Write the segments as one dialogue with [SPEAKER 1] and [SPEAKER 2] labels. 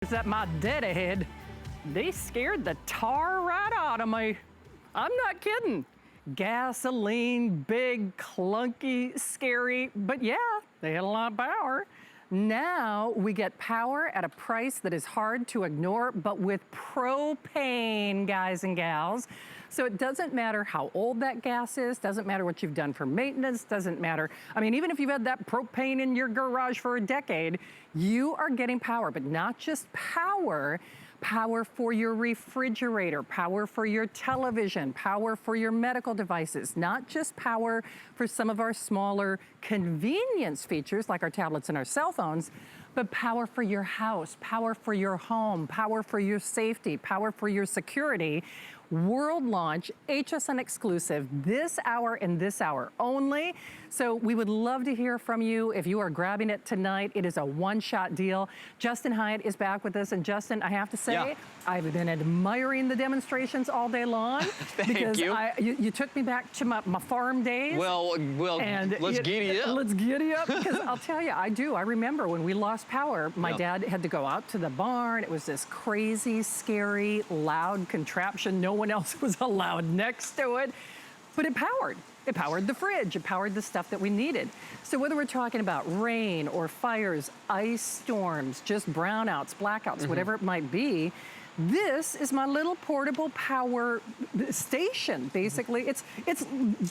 [SPEAKER 1] At my deadhead, they scared the tar right out of me. I'm not kidding. Gasoline, big, clunky, scary, but yeah, they had a lot of power. Now we get power at a price that is hard to ignore, but with propane, guys and gals. So it doesn't matter how old that gas is, doesn't matter what you've done for maintenance, doesn't matter. I mean, even if you've had that propane in your garage for a decade, you are getting power, but not just power. Power for your refrigerator, power for your television, power for your medical devices, not just power for some of our smaller convenience features like our tablets and our cell phones, but power for your house, power for your home, power for your safety, power for your security. World launch, HSN exclusive, this hour and this hour only. So we would love to hear from you if you are grabbing it tonight. It is a one-shot deal. Justin Hyatt is back with us. And Justin, I have to say, I've been admiring the demonstrations all day long.
[SPEAKER 2] Thank you.
[SPEAKER 1] You took me back to my farm days.
[SPEAKER 2] Well, let's giddy up.
[SPEAKER 1] Let's giddy up, because I'll tell you, I remember when we lost power, my dad had to go out to the barn. It was this crazy, scary, loud contraption. No one else was allowed next to it, but it powered. It powered the fridge. It powered the stuff that we needed. So whether we're talking about rain or fires, ice storms, just brownouts, blackouts, whatever it might be, this is my little portable power station, basically. It's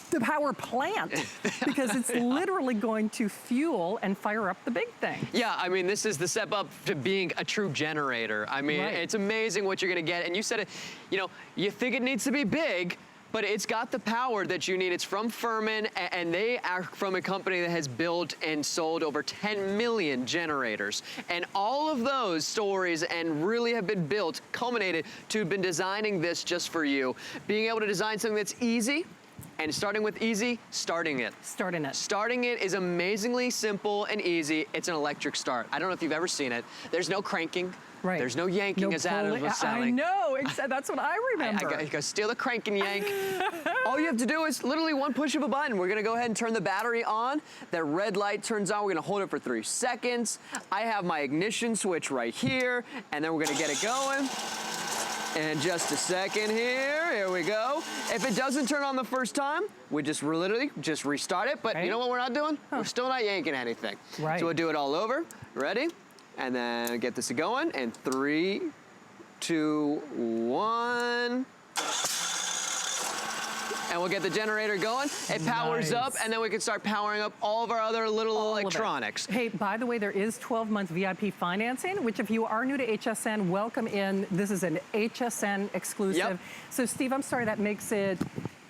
[SPEAKER 1] the power plant, because it's literally going to fuel and fire up the big thing.
[SPEAKER 2] Yeah, I mean, this is the step up to being a true generator. I mean, it's amazing what you're gonna get. And you said it, you know, you think it needs to be big, but it's got the power that you need. It's from Firman, and they are from a company that has built and sold over 10 million generators. And all of those stories and really have been built, culminated to have been designing this just for you. Being able to design something that's easy, and starting with easy, starting it.
[SPEAKER 1] Starting it. Starting
[SPEAKER 2] it is amazingly simple and easy. It's an electric start. I don't know if you've ever seen it. There's no cranking.
[SPEAKER 1] Right.
[SPEAKER 2] There's no yanking, as Adam was saying.
[SPEAKER 1] I know, that's what I remember.
[SPEAKER 2] You go steal the crank and yank. All you have to do is literally one push of a button. We're gonna go ahead and turn the battery on. That red light turns on. We're gonna hold it for 3 seconds. I have my ignition switch right here, and then we're gonna get it going. And just a second here we go. If it doesn't turn on the first time, we just literally just restart it. But you know what we're not doing? We're still not yanking anything.
[SPEAKER 1] Right.
[SPEAKER 2] So we'll do it all over. Ready? And then get this going. And 3, 2, 1. And we'll get the generator going. It powers up, and then we can start powering up all of our other little electronics.
[SPEAKER 1] Hey, by the way, there is 12-month VIP financing, which if you are new to HSN, welcome in. This is an HSN exclusive. So Steve, I'm sorry, that makes it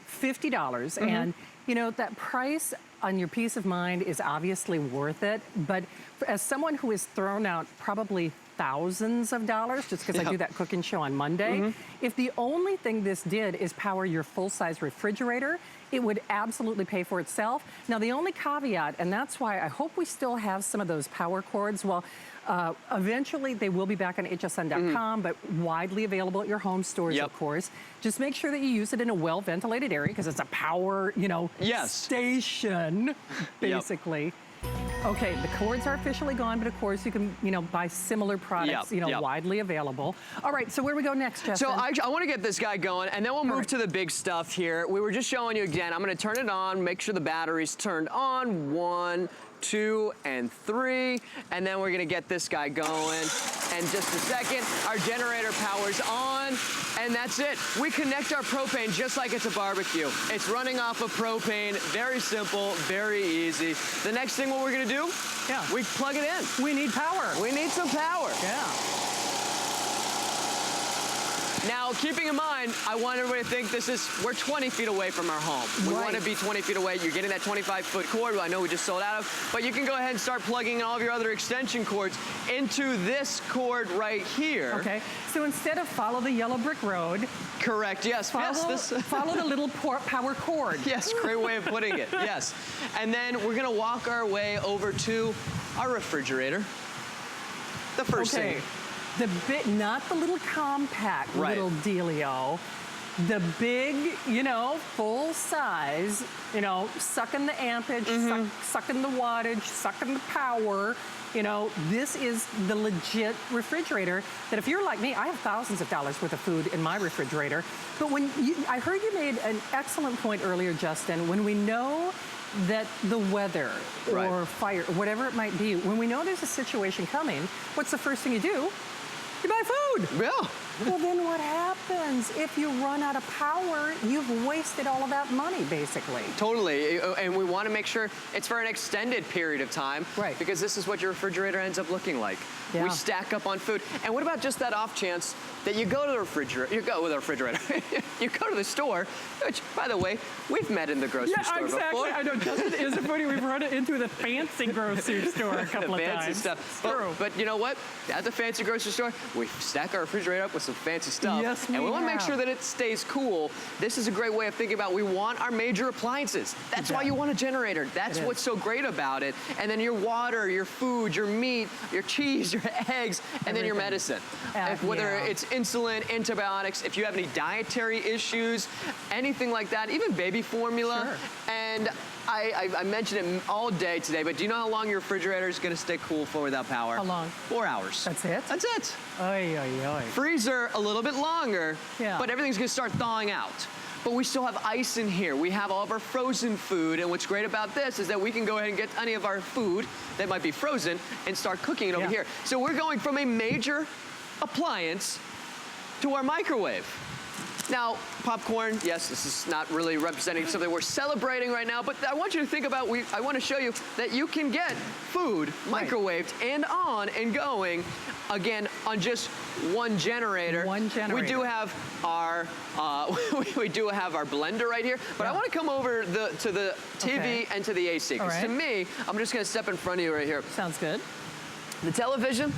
[SPEAKER 1] $50. And you know, that price on your peace of mind is obviously worth it. But as someone who has thrown out probably thousands of dollars, just because I do that cooking show on Monday, if the only thing this did is power your full-size refrigerator, it would absolutely pay for itself. Now, the only caveat, and that's why I hope we still have some of those power cords. Well, eventually they will be back on hsn.com, but widely available at your home stores, of course. Just make sure that you use it in a well-ventilated area, because it's a power, you know, station, basically. Okay, the cords are officially gone, but of course you can, you know, buy similar products, you know, widely available. All right, so where do we go next, Justin?
[SPEAKER 2] So I want to get this guy going, and then we'll move to the big stuff here. We were just showing you again. I'm going to turn it on, make sure the battery's turned on. 1, 2, and 3, and then we're gonna get this guy going. And just a second, our generator powers on, and that's it. We connect our propane just like it's a barbecue. It's running off of propane, very simple, very easy. The next thing what we're gonna do, we plug it in.
[SPEAKER 1] We need power.
[SPEAKER 2] We need some power. Now, keeping in mind, I want everybody to think we're 20 feet away from our home. We want to be 20 feet away. You're getting that 25-foot cord, I know we just sold out of, but you can go ahead and start plugging in all of your other extension cords into this cord right here.
[SPEAKER 1] Okay, so instead of follow the yellow brick road.
[SPEAKER 2] Correct, yes.
[SPEAKER 1] Follow the little power cord.
[SPEAKER 2] Yes, great way of putting it, yes. And then we're gonna walk our way over to our refrigerator. The first thing.
[SPEAKER 1] Not the little compact little dealio. The big, you know, full size, you know, sucking the ampage, sucking the wattage, sucking the power. You know, this is the legit refrigerator that if you're like me, I have thousands of dollars worth of food in my refrigerator. But I heard you made an excellent point earlier, Justin, when we know that the weather or fire, whatever it might be, when we know there's a situation coming, what's the first thing you do? You buy food.
[SPEAKER 2] Yeah.
[SPEAKER 1] Well, then what happens? If you run out of power, you've wasted all of that money, basically.
[SPEAKER 2] Totally, and we want to make sure it's for an extended period of time.
[SPEAKER 1] Right.
[SPEAKER 2] Because this is what your refrigerator ends up looking like.
[SPEAKER 1] Yeah.
[SPEAKER 2] We stack up on food. And what about just that off chance that you go to the refrigerator, you go to the store, which, by the way, we've met in the grocery store
[SPEAKER 1] exactly.
[SPEAKER 2] before.
[SPEAKER 1] I know, Justin is funny. We've run it into the fancy grocery store a couple of times.
[SPEAKER 2] Fancy stuff.
[SPEAKER 1] True.
[SPEAKER 2] But you know what? At the fancy grocery store, we stack our refrigerator up with some fancy stuff.
[SPEAKER 1] Yes,
[SPEAKER 2] and we want to make
[SPEAKER 1] have.
[SPEAKER 2] sure that it stays cool. This is a great way of thinking about we want our major appliances. That's why you want a generator. That's what's so great about it. And then your water, your food, your meat, your cheese, your eggs, and then your medicine. Whether it's insulin, antibiotics, if you have any dietary issues, anything like that, even baby formula.
[SPEAKER 1] Sure.
[SPEAKER 2] And I mentioned it all day today, but do you know how long your refrigerator is going to stay cool for without power?
[SPEAKER 1] How long?
[SPEAKER 2] 4 hours.
[SPEAKER 1] That's it?
[SPEAKER 2] That's it.
[SPEAKER 1] Oy, oy, oy.
[SPEAKER 2] Freezer a little bit longer, but everything's going to start thawing out. But we still have ice in here. We have all of our frozen food, and what's great about this is that we can go ahead and get any of our food that might be frozen and start cooking it over here. So we're going from a major appliance to our microwave. Now, popcorn, yes, this is not really representing something we're celebrating right now, but I want you to think about, I want to show you that you can get food microwaved and on and going, again, on just one generator.
[SPEAKER 1] One generator.
[SPEAKER 2] We do have our, we do have our blender right here, but I want to come over to the TV and to the AC, because to me, I'm just going to step in front of you right here.
[SPEAKER 1] Sounds good.
[SPEAKER 2] The television,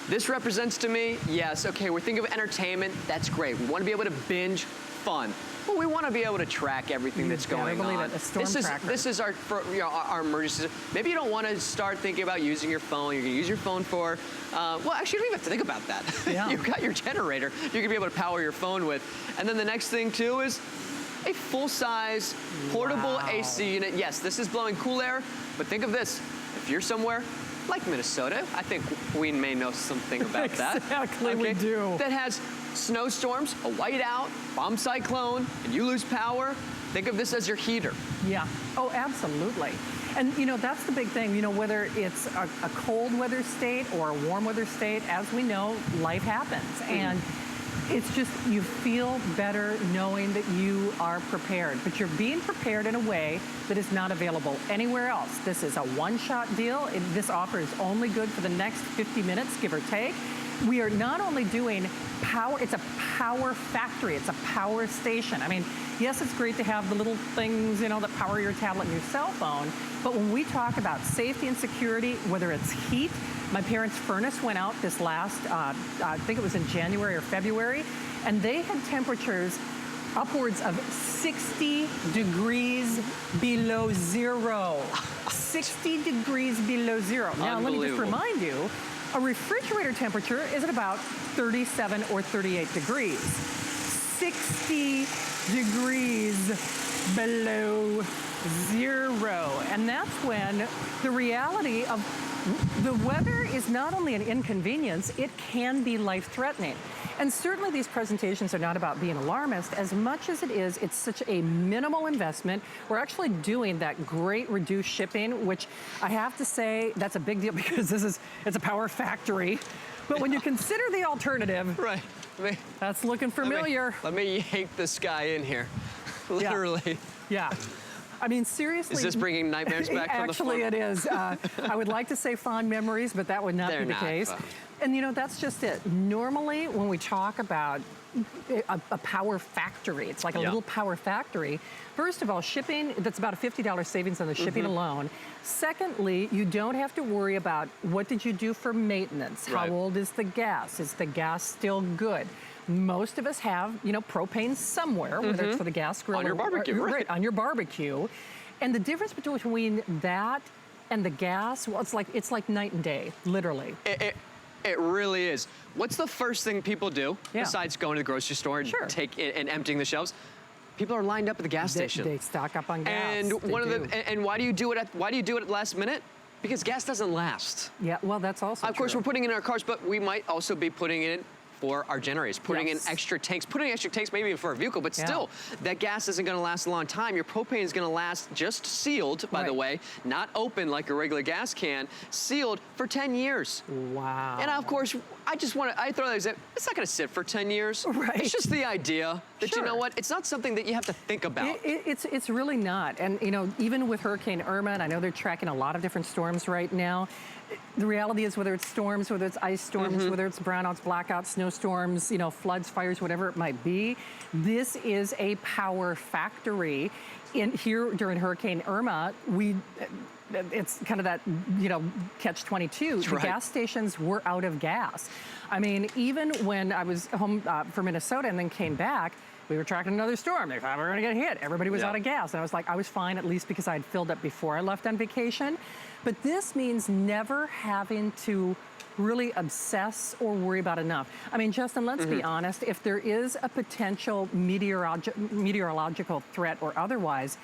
[SPEAKER 2] this represents to me, yes, okay, we're thinking of entertainment, that's great. We want to be able to binge fun, but we want to be able to track everything that's going on. This is our, our emergency. Maybe you don't want to start thinking about using your phone. You're going to use your phone for, well, actually, you don't even have to think about that.
[SPEAKER 1] Yeah.
[SPEAKER 2] You've got your generator you're going to be able to power your phone with. And then the next thing, too, is a full-size portable AC unit. Yes, this is blowing cool air, but think of this. If you're somewhere like Minnesota, I think we may know something about that.
[SPEAKER 1] Exactly, we do.
[SPEAKER 2] That has snowstorms, a whiteout, bomb cyclone, and you lose power. Think of this as your heater.
[SPEAKER 1] Yeah. Oh, absolutely. And, you know, that's the big thing. You know, whether it's a cold weather state or a warm weather state, as we know, life happens. And it's just, you feel better knowing that you are prepared, but you're being prepared in a way that is not available anywhere else. This is a one-shot deal. This offer is only good for the next 50 minutes, give or take. We are not only doing power, it's a power factory, it's a power station. I mean, yes, it's great to have the little things, you know, that power your tablet and your cell phone, but when we talk about safety and security, whether it's heat, my parents' furnace went out this last, I think it was in January or February, and they had temperatures upwards of 60 degrees below zero. 60 degrees below zero. Now, let me just remind you, a refrigerator temperature is at about 37 or 38 degrees. 60 degrees below zero. And that's when the reality of the weather is not only an inconvenience, it can be life-threatening. And certainly these presentations are not about being alarmist as much as it is, it's such a minimal investment. We're actually doing that great reduced shipping, which I have to say, that's a big deal because it's a power factory. But when you consider the alternative, that's looking familiar.
[SPEAKER 2] Let me yank this guy in here, literally.
[SPEAKER 1] Yeah. I mean, seriously.
[SPEAKER 2] Is this bringing nightmares back from the floor?
[SPEAKER 1] Actually, it is. I would like to say fond memories, but that would not be the case.
[SPEAKER 2] Fun.
[SPEAKER 1] And you know, that's just it. Normally, when we talk about a power factory, it's like a little power factory. First of all, shipping, that's about a $50 savings on the shipping alone. Secondly, you don't have to worry about what did you do for maintenance? How old is the gas? Is the gas still good? Most of us have, you know, propane somewhere, whether it's for the gas grill.
[SPEAKER 2] On your barbecue, right.
[SPEAKER 1] On your barbecue. And the difference between that and the gas, well, it's like night and day, literally.
[SPEAKER 2] It really is. What's the first thing people do besides going to the grocery store and and emptying the shelves? People are lined up at the gas station.
[SPEAKER 1] They stock up on gas.
[SPEAKER 2] And and why do you do it at last minute? Because gas doesn't last.
[SPEAKER 1] Yeah, well, that's also
[SPEAKER 2] Of course,
[SPEAKER 1] true.
[SPEAKER 2] we're putting it in our cars, but we might also be putting it in for our generators, putting
[SPEAKER 1] Yes.
[SPEAKER 2] in extra tanks, putting in extra tanks maybe even for our vehicle, but still, that gas isn't gonna last a long time. Your propane is gonna last just sealed, by the way, not open like a regular gas can, sealed for 10 years.
[SPEAKER 1] Wow.
[SPEAKER 2] And of course, I throw that out, it's not gonna sit for 10 years.
[SPEAKER 1] Right.
[SPEAKER 2] It's just the idea that, you know
[SPEAKER 1] Sure.
[SPEAKER 2] what, it's not something that you have to think about.
[SPEAKER 1] It's really not. And, you know, even with Hurricane Irma, and I know they're tracking a lot of different storms right now, the reality is whether it's storms, whether it's ice storms, whether it's brownouts, blackouts, snowstorms, you know, floods, fires, whatever it might be, this is a power factory. In here during Hurricane Irma, it's kind of that, you know, catch-22. The gas stations were out of gas. I mean, even when I was home for Minnesota and then came back, we were tracking another storm. They thought we were gonna get hit. Everybody was out of gas. And I was like, I was fine, at least because I'd filled up before I left on vacation. But this means never having to really obsess or worry about enough. I mean, Justin, let's be honest. If there is a potential meteorological threat or otherwise,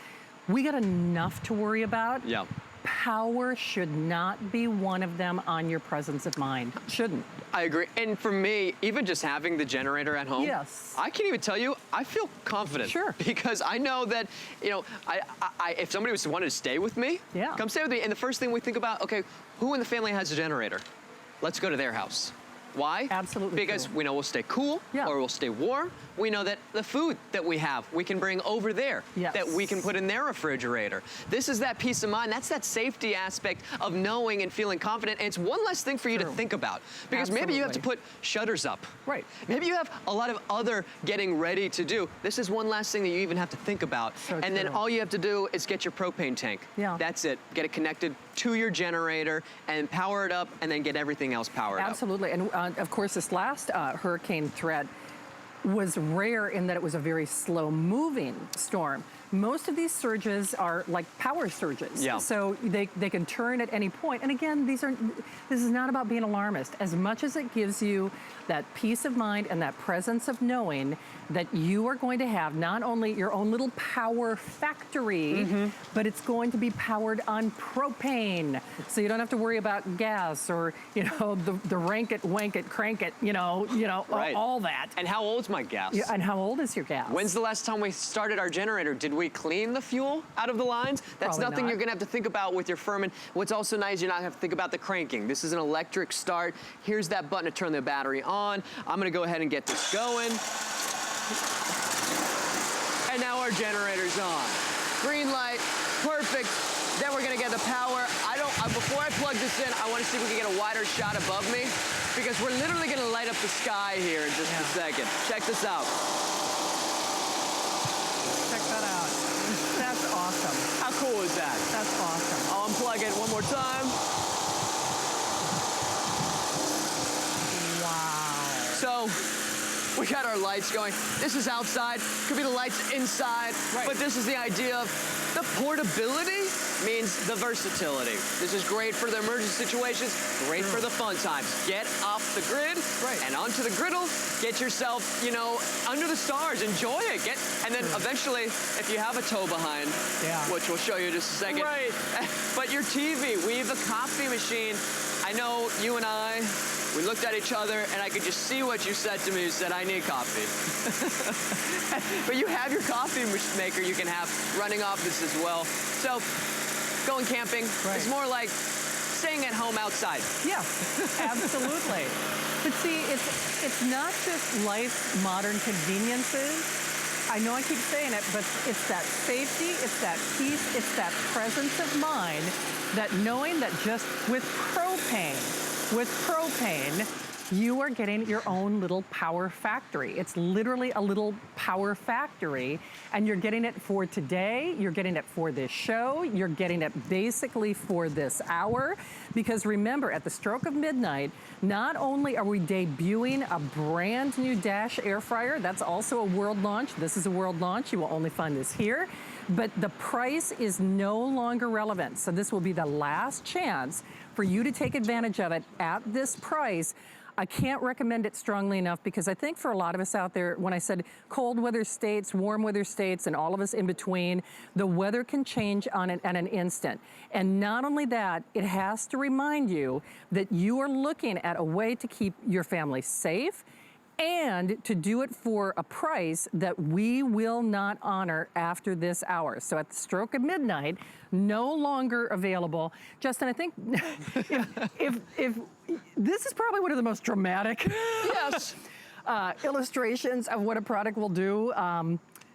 [SPEAKER 1] we got enough to worry about.
[SPEAKER 2] Yeah.
[SPEAKER 1] Power should not be one of them on your presence of mind. Shouldn't.
[SPEAKER 2] I agree. And for me, even just having the generator at home, I can't even tell you, I feel confident.
[SPEAKER 1] Sure.
[SPEAKER 2] Because I know that, you know, if somebody wanted to stay with me, come stay with me. And the first thing we think about, okay, who in the family has a generator? Let's go to their house. Why?
[SPEAKER 1] Absolutely.
[SPEAKER 2] Because we know we'll stay cool or we'll stay warm. We know that the food that we have, we can bring over there, that we can put in their refrigerator. This is that peace of mind. That's that safety aspect of knowing and feeling confident. And it's one less thing for you to think about. Because maybe you have to put shutters up.
[SPEAKER 1] Right.
[SPEAKER 2] Maybe you have a lot of other getting ready to do. This is one last thing that you even have to think about. And then all you have to do is get your propane tank. That's it. Get it connected to your generator and power it up and then get everything else powered up.
[SPEAKER 1] Absolutely. And of course, this last hurricane threat was rare in that it was a very slow moving storm. Most of these surges are like power surges. So they can turn at any point. And again, this is not about being alarmist. As much as it gives you that peace of mind and that presence of knowing that you are going to have not only your own little power factory, but it's going to be powered on propane. So you don't have to worry about gas or, you know, the rank it, wank it, crank it, you know, all that.
[SPEAKER 2] And how old's my gas?
[SPEAKER 1] And how old is your gas?
[SPEAKER 2] When's the last time we started our generator? Did we clean the fuel out of the lines? That's
[SPEAKER 1] Probably
[SPEAKER 2] nothing
[SPEAKER 1] not.
[SPEAKER 2] you're gonna have to think about with your Firman. What's also nice, you're not gonna have to think about the cranking. This is an electric start. Here's that button to turn the battery on. I'm gonna go ahead and get this going. And now our generator's on. Green light, perfect. Then we're gonna get the power. Before I plug this in, I wanna see if we can get a wider shot above me because we're literally gonna light up the sky here in just a second. Check this out.
[SPEAKER 1] Check that out. That's awesome.
[SPEAKER 2] How cool is that?
[SPEAKER 1] That's awesome.
[SPEAKER 2] I'll unplug it one more time.
[SPEAKER 1] Wow.
[SPEAKER 2] So we got our lights going. This is outside. Could be the lights inside. But this is the idea of the portability means the versatility. This is great for the emergency situations, great for the fun times. Get off the grid and onto the griddle. Get yourself, you know, under the stars. Enjoy it. And then eventually, if you have a tow behind, which we'll show you in just a second. But your TV, we have a coffee machine. I know you and I, we looked at each other and I could just see what you said to me. You said, I need coffee. But you have your coffee maker you can have running off this as well. So going camping is more like staying at home outside.
[SPEAKER 1] Yeah, absolutely. But see, it's not just life's modern conveniences. I know I keep saying it, but it's that safety, it's that peace, it's that presence of mind, that knowing that just with propane, you are getting your own little power factory. It's literally a little power factory, and you're getting it for today, you're getting it for this show, you're getting it basically for this hour, because remember, at the stroke of midnight, not only are we debuting a brand new Dash air fryer, that's also a world launch. This is a world launch. You will only find this here. But the price is no longer relevant. So this will be the last chance for you to take advantage of it at this price. I can't recommend it strongly enough because I think for a lot of us out there, when I said cold weather states, warm weather states, and all of us in between, the weather can change at an instant. And not only that, it has to remind you that you are looking at a way to keep your family safe and to do it for a price that we will not honor after this hour. So at the stroke of midnight, no longer available. Justin, I think if this is probably one of the most dramatic
[SPEAKER 2] Yes.
[SPEAKER 1] illustrations of what a product will do.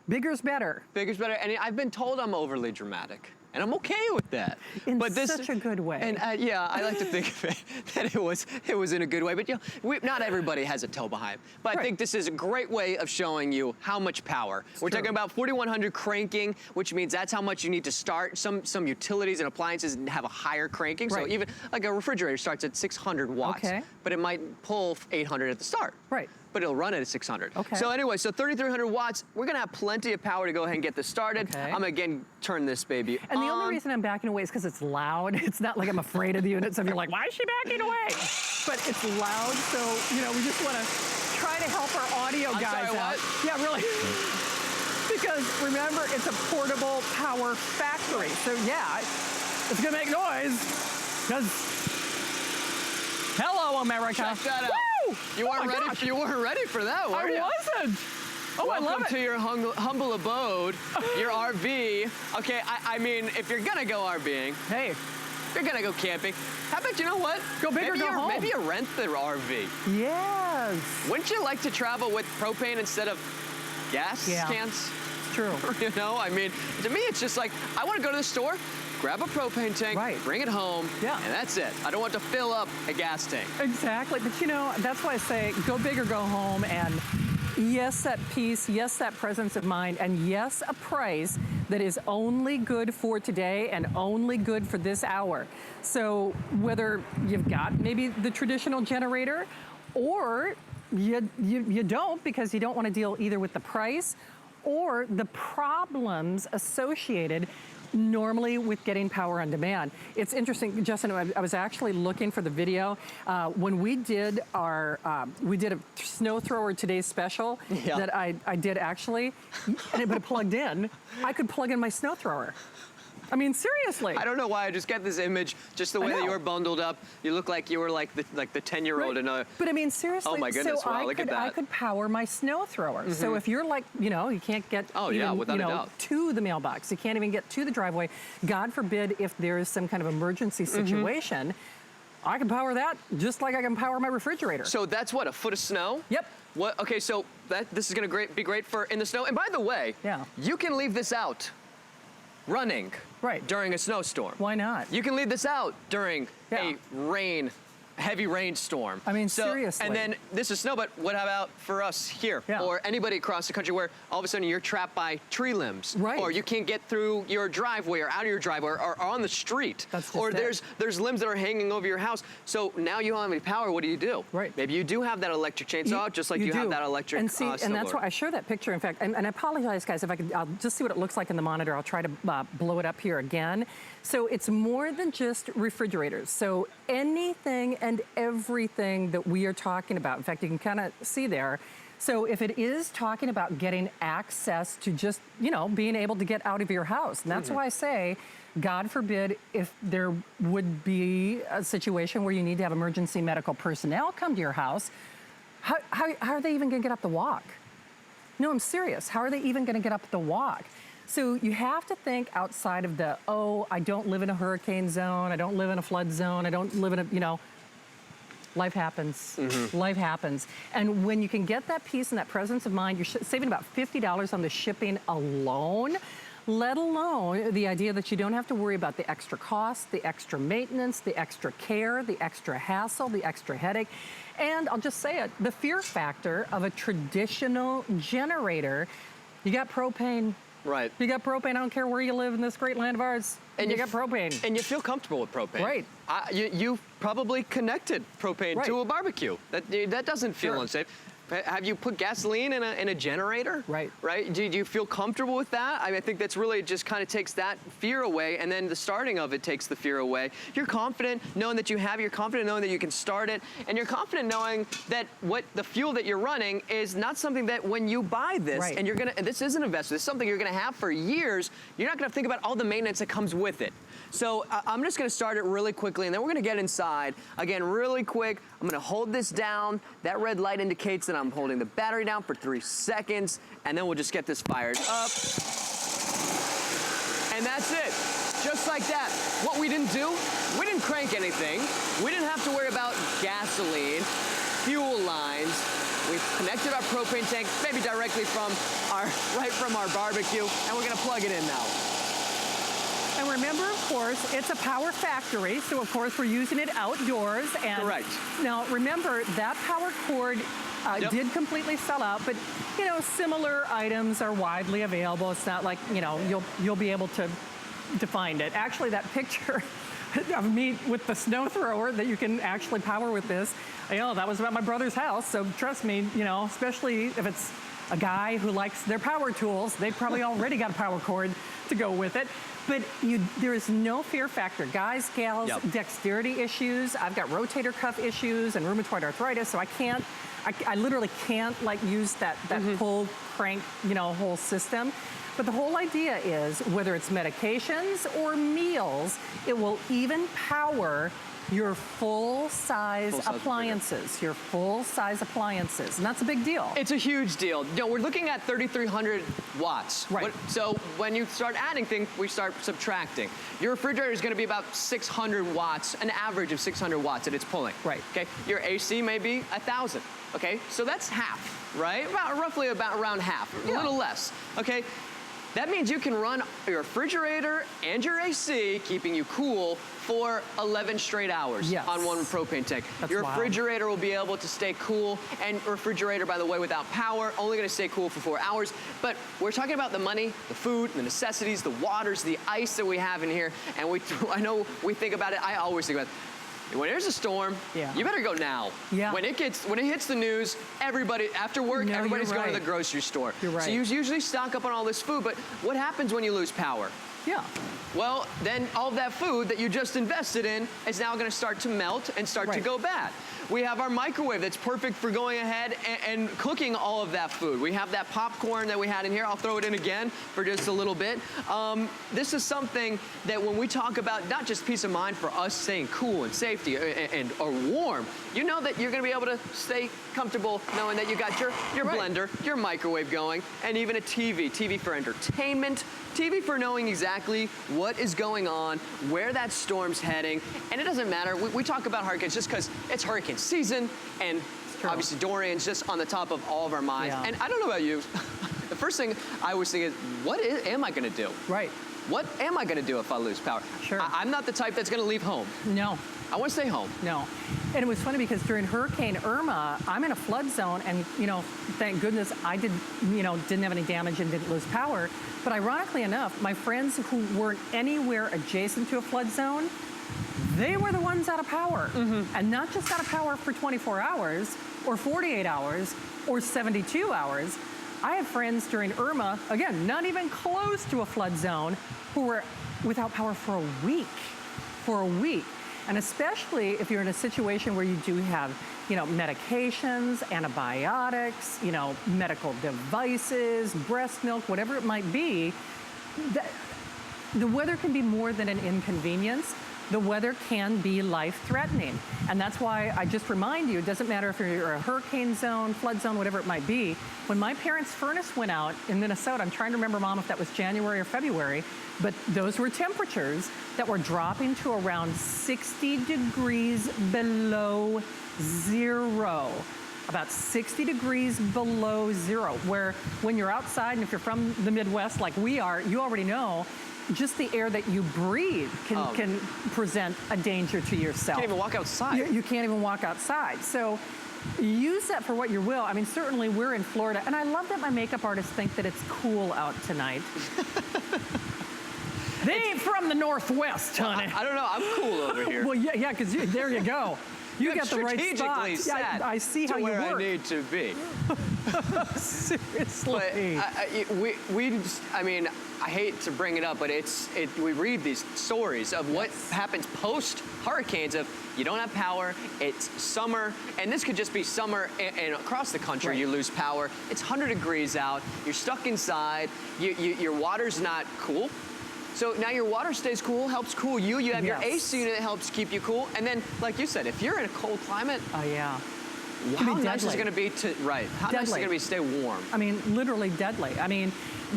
[SPEAKER 1] Bigger's better.
[SPEAKER 2] Bigger's better, and I've been told I'm overly dramatic. And I'm okay with that.
[SPEAKER 1] In such a good way.
[SPEAKER 2] And yeah, I like to think of it that it was in a good way. But you know, not everybody has a tow behind. But I think this is a great way of showing you how much power. We're talking about 4100 cranking, which means that's how much you need to start. Some utilities and appliances have a higher cranking. So even like a refrigerator starts at 600 watts. But it might pull 800 at the start. But it'll run it at 600. So anyway, so 3,300 watts, we're gonna have plenty of power to go ahead and get this started. I'm gonna again turn this baby
[SPEAKER 1] on. And the only reason I'm backing away is because it's loud. It's not like I'm afraid of the unit, so if you're like, why is she backing away? But it's loud, so you know, we just wanna try to help our audio guys out. Yeah, really. Because remember, it's a portable power factory. So yeah, it's gonna make noise, because hello, America.
[SPEAKER 2] Check that out.
[SPEAKER 1] Woo!
[SPEAKER 2] You weren't ready for that, were you?
[SPEAKER 1] I wasn't. Oh,
[SPEAKER 2] welcome
[SPEAKER 1] I love it.
[SPEAKER 2] to your humble abode, your RV. Okay, I mean, if you're gonna go RVing,
[SPEAKER 1] hey,
[SPEAKER 2] if you're gonna go camping, how about, you know what?
[SPEAKER 1] Go big or go home.
[SPEAKER 2] Maybe you rent the RV.
[SPEAKER 1] Yes.
[SPEAKER 2] Wouldn't you like to travel with propane instead of gas cans?
[SPEAKER 1] It's true.
[SPEAKER 2] You know, I mean, to me, it's just like, I want to go to the store, grab a propane tank, bring it home, and that's it. I don't want to fill up a gas tank.
[SPEAKER 1] Exactly, but you know, that's why I say go big or go home, and yes, that peace, yes, that presence of mind, and yes, a price that is only good for today and only good for this hour. So whether you've got maybe the traditional generator or you don't, because you don't want to deal either with the price or the problems associated normally with getting power on demand. It's interesting, Justin, I was actually looking for the video. When we did we did a snow thrower today's special that I did actually, and it plugged in, I could plug in my snow thrower. I mean, seriously.
[SPEAKER 2] I don't know why, I just get this image, just the way that you were bundled up. You look like you were like the 10-year-old in a...
[SPEAKER 1] But I mean, seriously.
[SPEAKER 2] Oh my goodness,
[SPEAKER 1] so
[SPEAKER 2] wow, look at that.
[SPEAKER 1] I could power my snow thrower. So if you're like, you know, you can't get to the mailbox, you can't even get to the driveway, God forbid if there is some kind of emergency situation, I can power that just like I can power my refrigerator.
[SPEAKER 2] So that's what, a foot of snow?
[SPEAKER 1] Yep.
[SPEAKER 2] What? Okay, so this is gonna be great for in the snow. And by the way, you can leave this out running during a snowstorm.
[SPEAKER 1] Why not?
[SPEAKER 2] You can leave this out during a heavy rainstorm.
[SPEAKER 1] I mean, seriously.
[SPEAKER 2] And then this is snow, but what about for us here? Or anybody across the country where all of a sudden you're trapped by tree limbs. Or you can't get through your driveway or out of your driveway or on the street. Or there's limbs that are hanging over your house. So now you don't have any power, what do you do? Maybe you do have that electric chainsaw, just like you have that electric
[SPEAKER 1] and and that's why I share that picture, in fact, and I apologize, guys, if I'll just see what it looks like in the monitor. I'll try to blow it up here again. So it's more than just refrigerators. So anything and everything that we are talking about, in fact, you can kind of see there. So if it is talking about getting access to just, you know, being able to get out of your house, and that's why I say, God forbid if there would be a situation where you need to have emergency medical personnel come to your house, how are they even gonna get up the walk? No, I'm serious. How are they even gonna get up the walk? So you have to think outside of the, oh, I don't live in a hurricane zone, I don't live in a flood zone, I don't live in a, you know, life happens. Life happens. And when you can get that peace and that presence of mind, you're saving about $50 on the shipping alone, let alone the idea that you don't have to worry about the extra cost, the extra maintenance, the extra care, the extra hassle, the extra headache. And I'll just say it, the fear factor of a traditional generator. You got propane. You got propane. I don't care where you live in this great land of ours. And you got propane.
[SPEAKER 2] And you feel comfortable with propane. You probably connected propane to a barbecue. That doesn't feel unsafe. have you put gasoline in a generator?
[SPEAKER 1] Right.
[SPEAKER 2] Right? Do you feel comfortable with that? I mean, I think that's really just kind of takes that fear away, and then the starting of it takes the fear away. You're confident knowing that you have, you're confident knowing that you can start it, and you're confident knowing that what the fuel that you're running is not something that when you buy this,
[SPEAKER 1] Right.
[SPEAKER 2] and this is an investment, this is something you're gonna have for years, you're not gonna think about all the maintenance that comes with it. So I'm just gonna start it really quickly, and then we're gonna get inside. Again, really quick, I'm gonna hold this down. That red light indicates that I'm holding the battery down for 3 seconds, and then we'll just get this fired up. And that's it, just like that. What we didn't do, we didn't crank anything. We didn't have to worry about gasoline, fuel lines. We've connected our propane tank, maybe directly from right from our barbecue, and we're gonna plug it in now.
[SPEAKER 1] And remember, of course, it's a power factory, so of course we're using it outdoors. And
[SPEAKER 2] Correct.
[SPEAKER 1] Now remember, that power cord
[SPEAKER 2] Yep.
[SPEAKER 1] did completely sell out, but you know, similar items are widely available. It's not like, you know, you'll be able to find it. Actually, that picture of me with the snow thrower that you can actually power with this, you know, that was at my brother's house. So trust me, you know, especially if it's a guy who likes their power tools, they probably already got a power cord to go with it. But there is no fear factor. Guys, gals,
[SPEAKER 2] Yep.
[SPEAKER 1] dexterity issues. I've got rotator cuff issues and rheumatoid arthritis, so I literally can't like use that pull crank, you know, whole system. But the whole idea is whether it's medications or meals, it will even power your full-size appliances, your full-size appliances, and that's a big deal.
[SPEAKER 2] It's a huge deal. You know, we're looking at 3,300 watts.
[SPEAKER 1] Right.
[SPEAKER 2] So when you start adding things, we start subtracting. Your refrigerator is going to be about 600 watts, an average of 600 watts that it's pulling.
[SPEAKER 1] Right.
[SPEAKER 2] Okay. Your AC may be 1,000. Okay. So that's half, right? Roughly around half, a little less. Okay. That means you can run your refrigerator and your AC, keeping you cool for 11 straight hours
[SPEAKER 1] Yes.
[SPEAKER 2] on one propane tank.
[SPEAKER 1] That's
[SPEAKER 2] Your
[SPEAKER 1] wild.
[SPEAKER 2] refrigerator will be able to stay cool, and refrigerator, by the way, without power, only gonna stay cool for 4 hours. But we're talking about the money, the food, the necessities, the waters, the ice that we have in here, and I know we think about it, I always think about it. When there's a storm,
[SPEAKER 1] Yeah.
[SPEAKER 2] you better go now.
[SPEAKER 1] Yeah.
[SPEAKER 2] When it hits the news, everybody, after work,
[SPEAKER 1] No,
[SPEAKER 2] everybody's
[SPEAKER 1] you're
[SPEAKER 2] going to
[SPEAKER 1] right.
[SPEAKER 2] the grocery store.
[SPEAKER 1] You're right.
[SPEAKER 2] So you usually stock up on all this food, but what happens when you lose power?
[SPEAKER 1] Yeah.
[SPEAKER 2] Well, then all of that food that you just invested in is now going to start to melt and start to
[SPEAKER 1] Right.
[SPEAKER 2] go bad. We have our microwave that's perfect for going ahead and cooking all of that food. We have that popcorn that we had in here. I'll throw it in again for just a little bit. This is something that when we talk about not just peace of mind for us staying cool and safety or warm, you know that you're going to be able to stay comfortable knowing that you got your
[SPEAKER 1] Right.
[SPEAKER 2] blender, your microwave going, and even a TV for entertainment, TV for knowing exactly what is going on, where that storm's heading, and it doesn't matter. We talk about hurricanes just because it's hurricane season, and
[SPEAKER 1] True.
[SPEAKER 2] obviously Dorian's just on the top of all of our minds.
[SPEAKER 1] Yeah.
[SPEAKER 2] And I don't know about you, the first thing I always think is, am I gonna do?
[SPEAKER 1] Right.
[SPEAKER 2] What am I gonna do if I lose power?
[SPEAKER 1] Sure.
[SPEAKER 2] I'm not the type that's gonna leave home.
[SPEAKER 1] No.
[SPEAKER 2] I wanna stay home.
[SPEAKER 1] No. And it was funny because during Hurricane Irma, I'm in a flood zone, and you know, thank goodness I didn't have any damage and didn't lose power. But ironically enough, my friends who weren't anywhere adjacent to a flood zone, they were the ones out of power. And not just out of power for 24 hours or 48 hours or 72 hours. I have friends during Irma, again, not even close to a flood zone, who were without power for a week. For a week. And especially if you're in a situation where you do have, you know, medications, antibiotics, you know, medical devices, breast milk, whatever it might be, the weather can be more than an inconvenience. The weather can be life-threatening. And that's why I just remind you, it doesn't matter if you're a hurricane zone, flood zone, whatever it might be. When my parents' furnace went out in Minnesota, I'm trying to remember, Mom, if that was January or February, but those were temperatures that were dropping to around 60 degrees below zero. About 60 degrees below zero, where when you're outside, and if you're from the Midwest like we are, you already know, just the air that you breathe can present a danger to yourself.
[SPEAKER 2] Can't even walk outside.
[SPEAKER 1] You can't even walk outside. So use that for what you will. I mean, certainly we're in Florida, and I love that my makeup artists think that it's cool out tonight. They ain't from the Northwest, honey.
[SPEAKER 2] I don't know. I'm cool over here.
[SPEAKER 1] Well, yeah, because there you go. You got the right
[SPEAKER 2] strategically
[SPEAKER 1] spot.
[SPEAKER 2] set
[SPEAKER 1] I see how
[SPEAKER 2] to
[SPEAKER 1] you
[SPEAKER 2] where
[SPEAKER 1] work.
[SPEAKER 2] I need to be.
[SPEAKER 1] Seriously.
[SPEAKER 2] But I mean, I hate to bring it up, but we read these stories of what happens post hurricanes. Of you don't have power, it's summer, and this could just be summer, and across the country you lose power. It's 100 degrees out. You're stuck inside. Your water's not cool. So now your water stays cool, helps cool you. You have your AC unit that helps keep you cool. And then, like you said, if you're in a cold climate,
[SPEAKER 1] Oh yeah.
[SPEAKER 2] how nice is it going to be to How nice is it going to be to stay warm?
[SPEAKER 1] I mean, literally deadly. I mean,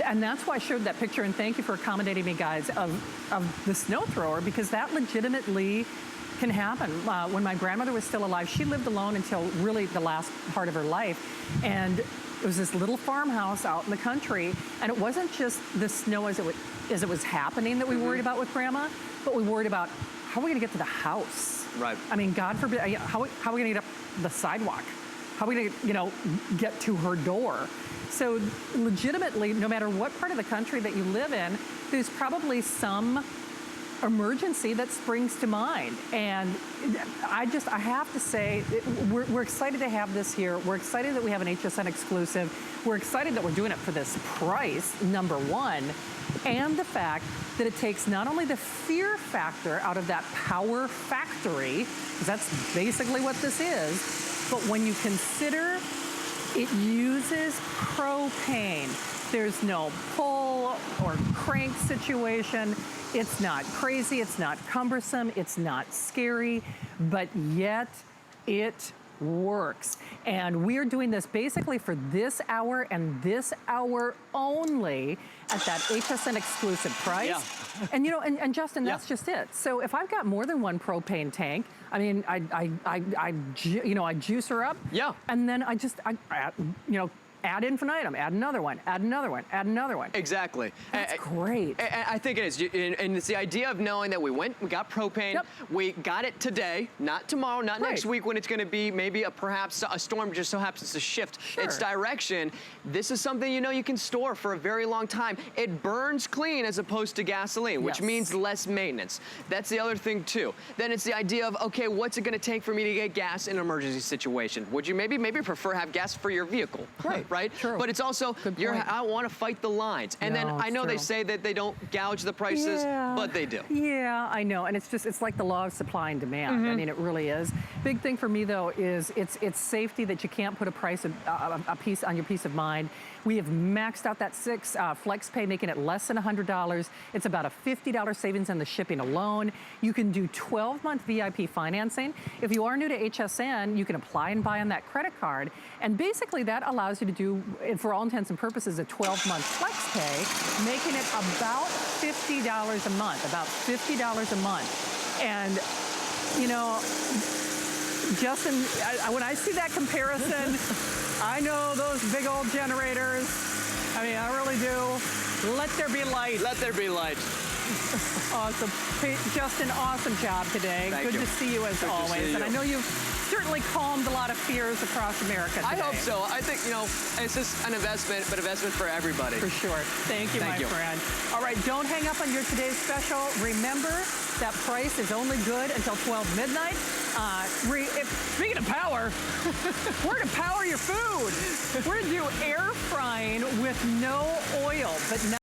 [SPEAKER 1] and that's why I showed that picture, and thank you for accommodating me, guys, of the snow thrower, because that legitimately can happen. When my grandmother was still alive, she lived alone until really the last part of her life. And it was this little farmhouse out in the country, and it wasn't just the snow as it was happening that we worried about with Grandma, but we worried about how are we going to get to the house?
[SPEAKER 2] Right.
[SPEAKER 1] I mean, God forbid, how are we going to get up the sidewalk? How are we going to, get to her door? So legitimately, no matter what part of the country that you live in, there's probably some emergency that springs to mind. And I have to say, we're excited to have this here. We're excited that we have an HSN exclusive. We're excited that we're doing it for this price, number one, and the fact that it takes not only the fear factor out of that power factory, because that's basically what this is, but when you consider it uses propane, there's no pull or crank situation. It's not crazy, it's not cumbersome, it's not scary, but yet it works. And we are doing this basically for this hour and this hour only at that HSN exclusive price.
[SPEAKER 2] Yeah.
[SPEAKER 1] And and Justin, that's just it. So if I've got more than one propane tank, I mean, I juice her up.
[SPEAKER 2] Yeah.
[SPEAKER 1] And then I ad infinitum, add another one, add another one, add another one.
[SPEAKER 2] Exactly.
[SPEAKER 1] That's great.
[SPEAKER 2] I think it is. And it's the idea of knowing that we got propane, we got it today, not tomorrow, not next week when it's going to be maybe perhaps a storm just so happens to shift its direction. This is something you can store for a very long time. It burns clean as opposed to gasoline, which means less maintenance. That's the other thing too. Then it's the idea of, okay, what's it going to take for me to get gas in an emergency situation? Would you maybe prefer have gas for your vehicle? Right?
[SPEAKER 1] True.
[SPEAKER 2] But it's also, I want to fight the lines. And then I know they say that they don't gouge the prices, but they do.
[SPEAKER 1] Yeah, I know. And it's like the law of supply and demand. I mean, it really is. Big thing for me, though, is it's safety that you can't put a price, a piece on your peace of mind. We have maxed out that 6 flex pay, making it less than $100. It's about a $50 savings on the shipping alone. You can do 12-month VIP financing. If you are new to HSN, you can apply and buy on that credit card. And basically, that allows you to do, for all intents and purposes, a 12-month flex pay, making it about $50 a month, about $50 a month. And, Justin, when I see that comparison, I know those big old generators. I mean, I really do. Let there be light.
[SPEAKER 2] Let there be light.
[SPEAKER 1] Awesome. Hey, Justin, awesome job today.
[SPEAKER 2] Thank you.
[SPEAKER 1] Good to see you as always. And I know you've certainly calmed a lot of fears across America today.
[SPEAKER 2] I hope so. I think, it's just an investment, but investment for everybody.
[SPEAKER 1] For sure. Thank you, my friend. All right, don't hang up on your today's special. Remember, that price is only good until 12 midnight. Speaking of power, we're going to power your food. We're going to do air frying with no oil, but